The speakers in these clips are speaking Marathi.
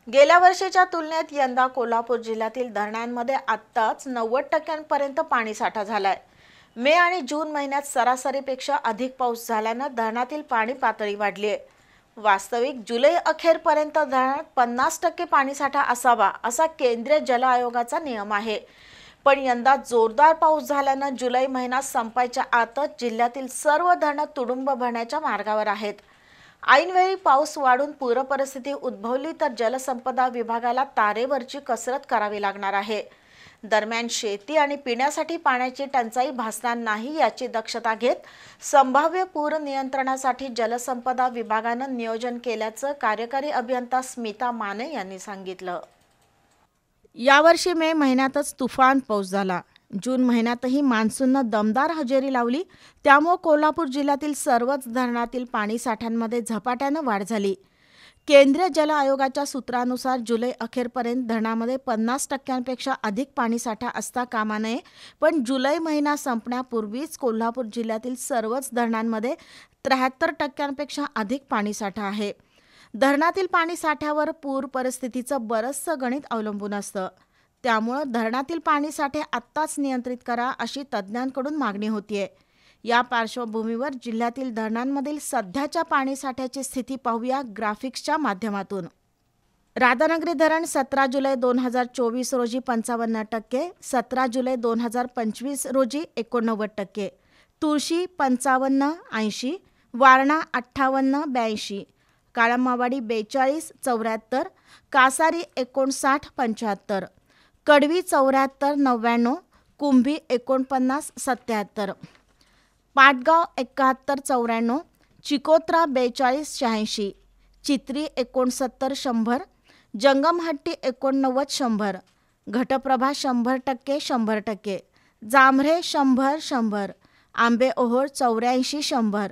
गेल्या वर्षीच्या तुलनेत यंदा कोल्हापूर जिल्ह्यातील धरणांमध्ये आत्ताच 90% पाणीसाठा झालाय। मे आणि जून महिन्यात सरासरीपेक्षा अधिक पाऊस झाल्यानं धरणातील पाणी पातळी वाढली आहे। वास्तविक जुलै अखेरपर्यंत धरणात 50% पाणीसाठा असावा असा केंद्रीय जल आयोगाचा नियम आहे। पण यंदा जोरदार पाऊस झाल्यानं जुलै महिना संपायच्या आतच जिल्ह्यातील सर्व धरणं तुडुंब भरण्याच्या मार्गावर आहेत। ऐनवेळी पाऊस वाढून पूरपरिस्थिती उद्भवली तर जलसंपदा विभागाला तारेवरची कसरत करावी लागणार आहे। दरम्यान शेती आणि पिण्यासाठी पाण्याची टंचाई भासणार नाही याची दक्षता घेत संभाव्य पूर नियंत्रणासाठी जलसंपदा विभागानं नियोजन केल्याचं कार्यकारी अभियंता स्मिता माने यांनी सांगितलं। यावर्षी मे महिन्यातच तुफान पाऊस झाला। जून महिन्यातही मान्सूननं दमदार हजेरी लावली, त्यामुळे कोल्हापूर जिल्ह्यातील सर्वच धरणातील पाणीसाठ्यांमध्ये झपाट्यानं वाढ झाली। केंद्रीय जल आयोगाच्या सूत्रानुसार जुलै अखेरपर्यंत धरणामध्ये 50%पेक्षा अधिक पाणीसाठा असता कामा नये, पण जुलै महिना संपण्यापूर्वीच कोल्हापूर जिल्ह्यातील सर्वच धरणांमध्ये 73%पेक्षा अधिक पाणीसाठा आहे। धरणातील पाणीसाठ्यावर पूर परिस्थितीचं बरंचसं गणित अवलंबून असतं, त्यामुळे धरणातील पाणीसाठे आत्ताच नियंत्रित करा अशी तज्ज्ञांकडून मागणी होतीये। या पार्श्वभूमीवर जिल्ह्यातील धरणांमधील सध्याच्या पाणीसाठ्याची स्थिती पाहूया ग्राफिक्सच्या माध्यमातून। राधानगरी धरण 17 जुलै 2024 रोजी 55%, 17 जुलै 2025 रोजी 89%, तुळशी 55, 80, वारणा 58, 82, काळमावाडी 42, 74, कासारी 59, 75, कडवी 74, 99, कुंभी 49, 77, पाटगाव 71, 94, चिकोत्रा 42, 86, चित्री 69, 100, जंगमहट्टी 89, 100, घटप्रभा 100%, 100%, जांभरे 100, 100, आंबेओहोळ 84, 100,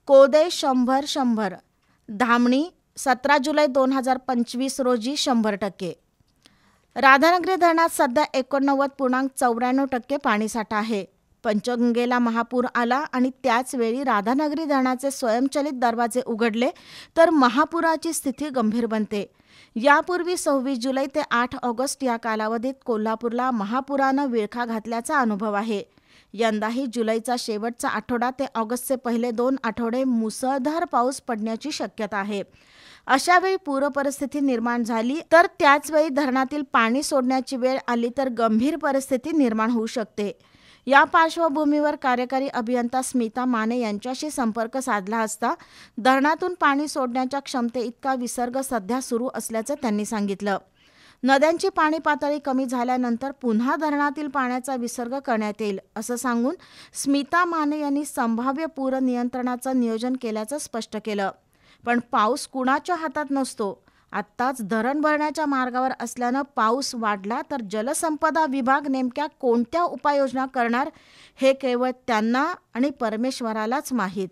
कोदे 100, 100, धामणी 17 जुलै 2025 रोजी 100%। राधानगरी धरणात सध्या 89.94% पाणीसाठा आहे। पंचगंगेला महापूर आला आणि त्याच वेळी राधानगरी धरणाचे स्वयंचलित दरवाजे उघडले तर महापुराची स्थिती गंभीर बनते। यापूर्वी 26 जुलै ते 8 ऑगस्ट या कालावधीत कोल्हापूरला महापुरानं विळखा घातल्याचा अनुभव आहे। यंदाही जुलैचा शेवटचा आठवडा ते ऑगस्टचे पहिले 2 आठवडे मुसळधार पाऊस पडण्याची शक्यता आहे। अशावेळी पूरपरिस्थिती निर्माण झाली तर त्याचवेळी धरणातील पाणी सोडण्याची वेळ आली तर गंभीर परिस्थिती निर्माण होऊ शकते। या पार्श्वभूमीवर कार्यकारी अभियंता स्मिता माने यांच्याशी संपर्क साधला असता धरणातून पाणी सोडण्याच्या क्षमतेइतका विसर्ग सध्या सुरू असल्याचं त्यांनी सांगितलं। नद्यांची पाणी पातळी कमी झाल्यानंतर पुन्हा धरणातील पाण्याचा विसर्ग करण्यात येईल असं सांगून स्मिता माने यांनी संभाव्य पूर नियंत्रणाचं नियोजन केल्याचं स्पष्ट केलं। पण पाऊस कुणाच्या हातात नसतो। आत्ताच धरण भरण्याच्या मार्गावर असल्यानं पाऊस वाढला तर जलसंपदा विभाग नेमक्या कोणत्या उपाययोजना करणार हे केवळ त्यांना आणि परमेश्वरालाच माहीत।